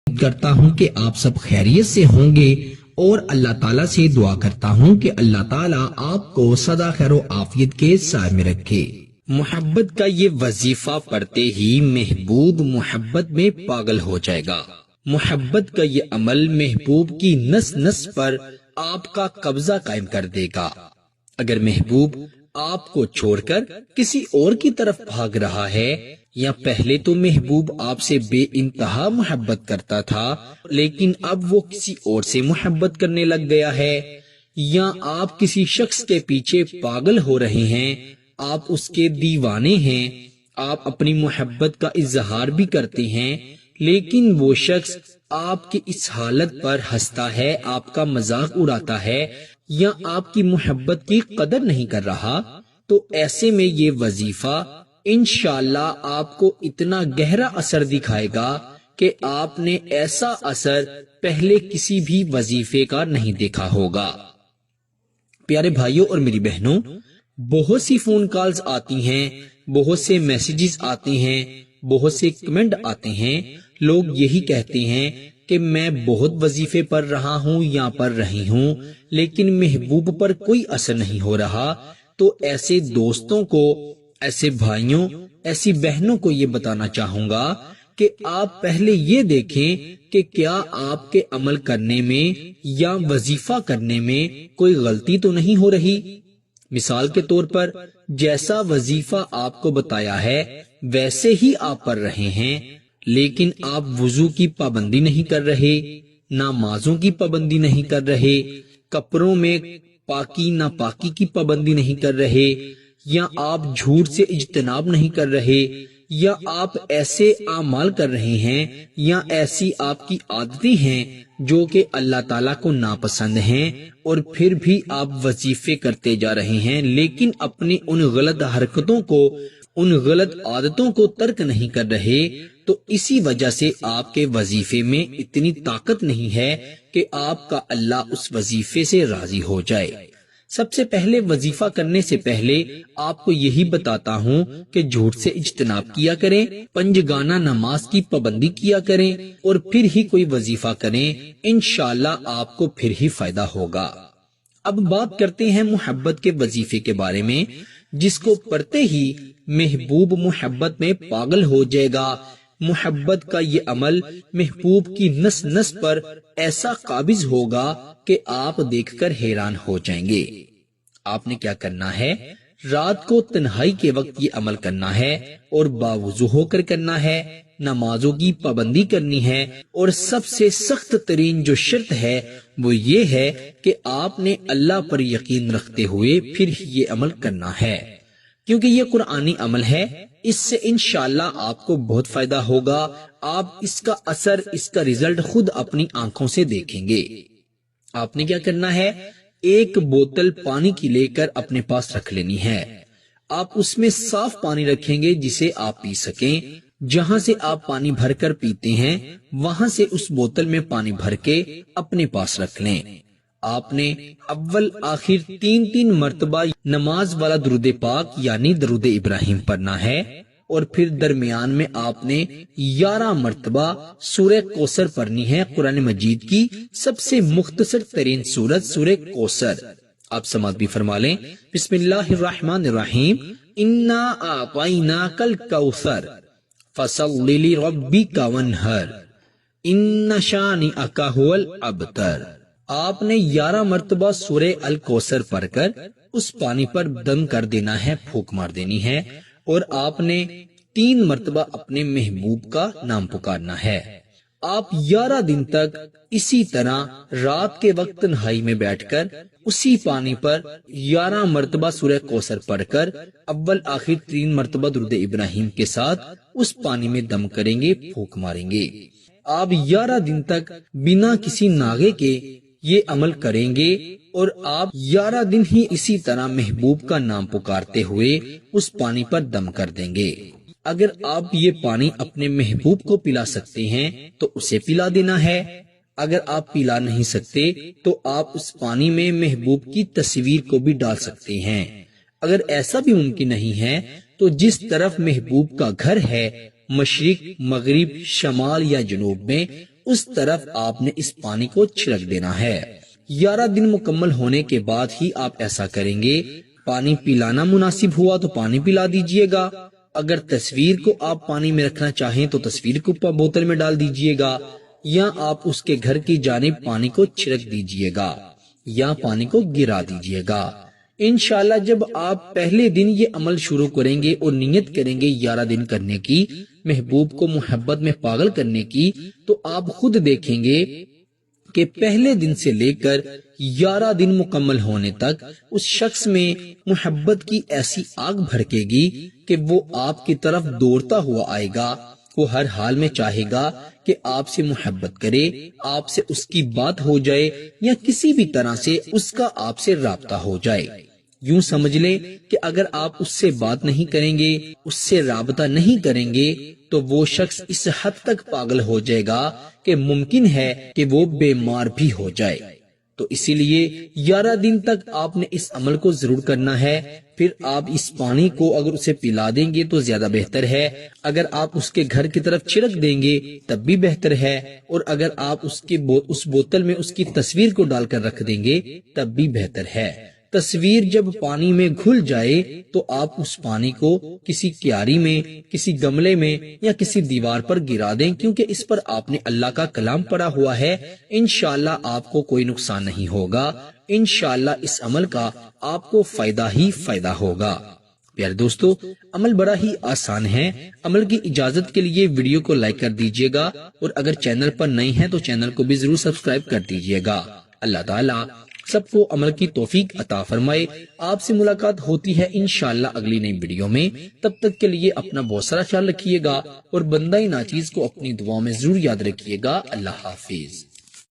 کرتا ہوں کہ آپ سب خیریت سے ہوں گے اور اللہ تعالیٰ سے دعا کرتا ہوں کہ اللہ تعالیٰ آپ کو سدا خیر و عافیت کے سائے میں رکھے۔ محبت کا یہ وظیفہ پڑھتے ہی محبوب محبت میں پاگل ہو جائے گا۔ محبت کا یہ عمل محبوب کی نس نس پر آپ کا قبضہ قائم کر دے گا۔ اگر محبوب آپ کو چھوڑ کر کسی اور کی طرف بھاگ رہا ہے، یا پہلے تو محبوب آپ سے بے انتہا محبت کرتا تھا لیکن اب وہ کسی اور سے محبت کرنے لگ گیا ہے، یا آپ کسی شخص کے پیچھے پاگل ہو رہے ہیں، آپ اس کے دیوانے ہیں، آپ اپنی محبت کا اظہار بھی کرتے ہیں لیکن وہ شخص آپ کی اس حالت پر ہنستا ہے، آپ کا مذاق اڑاتا ہے یا آپ کی محبت کی قدر نہیں کر رہا، تو ایسے میں یہ وظیفہ انشاءاللہ آپ کو اتنا گہرا اثر دکھائے گا کہ آپ نے ایسا اثر پہلے کسی بھی وظیفے کا نہیں دیکھا ہوگا۔ پیارے بھائیوں اور میری بہنوں، بہت سی فون کالز آتی ہیں، بہت سے میسیجز آتے ہیں، بہت سے کمنٹ آتے ہیں، لوگ یہی کہتے ہیں کہ میں بہت وظیفے پڑھ رہا ہوں یا پڑھ رہی ہوں لیکن محبوب پر کوئی اثر نہیں ہو رہا۔ تو ایسے دوستوں کو، ایسے بھائیوں، ایسی بہنوں کو یہ بتانا چاہوں گا کہ آپ پہلے یہ دیکھیں کہ کیا آپ کے عمل کرنے میں یا وظیفہ کرنے میں کوئی غلطی تو نہیں ہو رہی۔ مثال کے طور پر جیسا وظیفہ آپ کو بتایا ہے ویسے ہی آپ پڑھ رہے ہیں لیکن آپ وضو کی پابندی نہیں کر رہے، نمازوں کی پابندی نہیں کر رہے، کپڑوں میں پاکی ناپاکی کی پابندی نہیں کر رہے، یا آپ جھوٹ سے اجتناب نہیں کر رہے، یا آپ ایسے اعمال کر رہے ہیں یا ایسی آپ کی عادتیں ہیں جو کہ اللہ تعالیٰ کو ناپسند ہیں، اور پھر بھی آپ وظیفے کرتے جا رہے ہیں لیکن اپنی ان غلط حرکتوں کو، ان غلط عادتوں کو ترک نہیں کر رہے، تو اسی وجہ سے آپ کے وظیفے میں اتنی طاقت نہیں ہے کہ آپ کا اللہ اس وظیفے سے راضی ہو جائے۔ سب سے پہلے وظیفہ کرنے سے پہلے آپ کو یہی بتاتا ہوں کہ جھوٹ سے اجتناب کیا کریں، پنجگانہ نماز کی پابندی کیا کریں اور پھر ہی کوئی وظیفہ کریں، انشاءاللہ آپ کو پھر ہی فائدہ ہوگا۔ اب بات کرتے ہیں محبت کے وظیفے کے بارے میں، جس کو پڑھتے ہی محبوب محبت میں پاگل ہو جائے گا۔ محبت کا یہ عمل محبوب کی نس نس پر ایسا قابض ہوگا کہ آپ دیکھ کر حیران ہو جائیں گے۔ آپ نے کیا کرنا ہے؟ رات کو تنہائی کے وقت یہ عمل کرنا ہے اور باوضو ہو کر کرنا ہے، نمازوں کی پابندی کرنی ہے، اور سب سے سخت ترین جو شرط ہے وہ یہ ہے کہ آپ نے اللہ پر یقین رکھتے ہوئے پھر ہی یہ عمل کرنا ہے، کیونکہ یہ قرآنی عمل ہے۔ اس سے انشاءاللہ آپ کو بہت فائدہ ہوگا، آپ اس کا اثر، اس کا رزلٹ خود اپنی آنکھوں سے دیکھیں گے۔ آپ نے کیا کرنا ہے؟ ایک بوتل پانی کی لے کر اپنے پاس رکھ لینی ہے۔ آپ اس میں صاف پانی رکھیں گے جسے آپ پی سکیں۔ جہاں سے آپ پانی بھر کر پیتے ہیں وہاں سے اس بوتل میں پانی بھر کے اپنے پاس رکھ لیں۔ آپ نے اول آخر 3 مرتبہ نماز والا درود پاک یعنی درود ابراہیم پڑھنا ہے، اور پھر درمیان میں آپ نے 11 مرتبہ سورہ کوثر پڑھنی ہے، قرآن مجید کی سب سے مختصر ترین سورت سورہ کوثر۔ آپ سماعت بھی فرما لیں۔ بسم اللہ الرحمن الرحیم، انا اعطیناک الکوثر فصل لربک وانحر ان شانئک ھو الابتر۔ آپ نے 11 مرتبہ سورہ الکوثر پڑھ کر اس پانی پر دم کر دینا ہے، پھونک مار دینی ہے، اور آپ نے 3 مرتبہ اپنے محبوب کا نام پکارنا ہے۔ آپ 11 دن تک اسی طرح رات کے وقت تنہائی میں بیٹھ کر اسی پانی پر 11 مرتبہ سورہ کوثر پڑھ کر اول آخر 3 مرتبہ درود ابراہیم کے ساتھ اس پانی میں دم کریں گے، پھونک ماریں گے۔ آپ 11 دن تک بنا کسی ناغے کے یہ عمل کریں گے، اور آپ 11 دن ہی اسی طرح محبوب کا نام پکارتے ہوئے اس پانی پر دم کر دیں گے۔ اگر آپ یہ پانی اپنے محبوب کو پلا سکتے ہیں تو اسے پلا دینا ہے، اگر آپ پلا نہیں سکتے تو آپ اس پانی میں محبوب کی تصویر کو بھی ڈال سکتے ہیں۔ اگر ایسا بھی ممکن نہیں ہے تو جس طرف محبوب کا گھر ہے، مشرق، مغرب، شمال یا جنوب میں، اس طرف آپ نے اس پانی کو چھڑک دینا ہے۔ 11 دن مکمل ہونے کے بعد ہی آپ ایسا کریں گے۔ پانی پلانا مناسب ہوا تو پانی پلا دیجئے گا، اگر تصویر کو آپ پانی میں رکھنا چاہیں تو تصویر کو بوتل میں ڈال دیجئے گا، یا آپ اس کے گھر کی جانب پانی کو چھڑک دیجئے گا یا پانی کو گرا دیجئے گا۔ انشاءاللہ جب آپ پہلے دن یہ عمل شروع کریں گے اور نیت کریں گے 11 دن کرنے کی، محبوب کو محبت میں پاگل کرنے کی، تو آپ خود دیکھیں گے کہ پہلے دن سے لے کر 11 دن مکمل ہونے تک اس شخص میں محبت کی ایسی آگ بھڑکے گی کہ وہ آپ کی طرف دوڑتا ہوا آئے گا۔ وہ ہر حال میں چاہے گا کہ آپ سے محبت کرے، آپ سے اس کی بات ہو جائے یا کسی بھی طرح سے اس کا آپ سے رابطہ ہو جائے۔ یوں سمجھ لیں کہ اگر آپ اس سے بات نہیں کریں گے، اس سے رابطہ نہیں کریں گے، تو وہ شخص اس حد تک پاگل ہو جائے گا کہ ممکن ہے کہ وہ بیمار بھی ہو جائے۔ تو اسی لیے 11 دن تک آپ نے اس عمل کو ضرور کرنا ہے۔ پھر آپ اس پانی کو اگر اسے پلا دیں گے تو زیادہ بہتر ہے، اگر آپ اس کے گھر کی طرف چھڑک دیں گے تب بھی بہتر ہے، اور اگر آپ اس بوتل میں اس کی تصویر کو ڈال کر رکھ دیں گے تب بھی بہتر ہے۔ تصویر جب پانی میں گھل جائے تو آپ اس پانی کو کسی کیاری میں، کسی گملے میں یا کسی دیوار پر گرا دیں، کیونکہ اس پر آپ نے اللہ کا کلام پڑھا ہوا ہے۔ انشاءاللہ آپ کو کوئی نقصان نہیں ہوگا، انشاءاللہ اس عمل کا آپ کو فائدہ ہی فائدہ ہوگا۔ پیارے دوستو، عمل بڑا ہی آسان ہے۔ عمل کی اجازت کے لیے ویڈیو کو لائک کر دیجئے گا، اور اگر چینل پر نئے ہیں تو چینل کو بھی ضرور سبسکرائب کر دیجئے گا۔ اللہ تعالیٰ سب کو عمل کی توفیق عطا فرمائے۔ آپ سے ملاقات ہوتی ہے انشاءاللہ اگلی نئی ویڈیو میں، تب تک کے لیے اپنا بہت سارا خیال رکھیے گا اور بندہ ناچیز کو اپنی دعاؤں میں ضرور یاد رکھیے گا۔ اللہ حافظ۔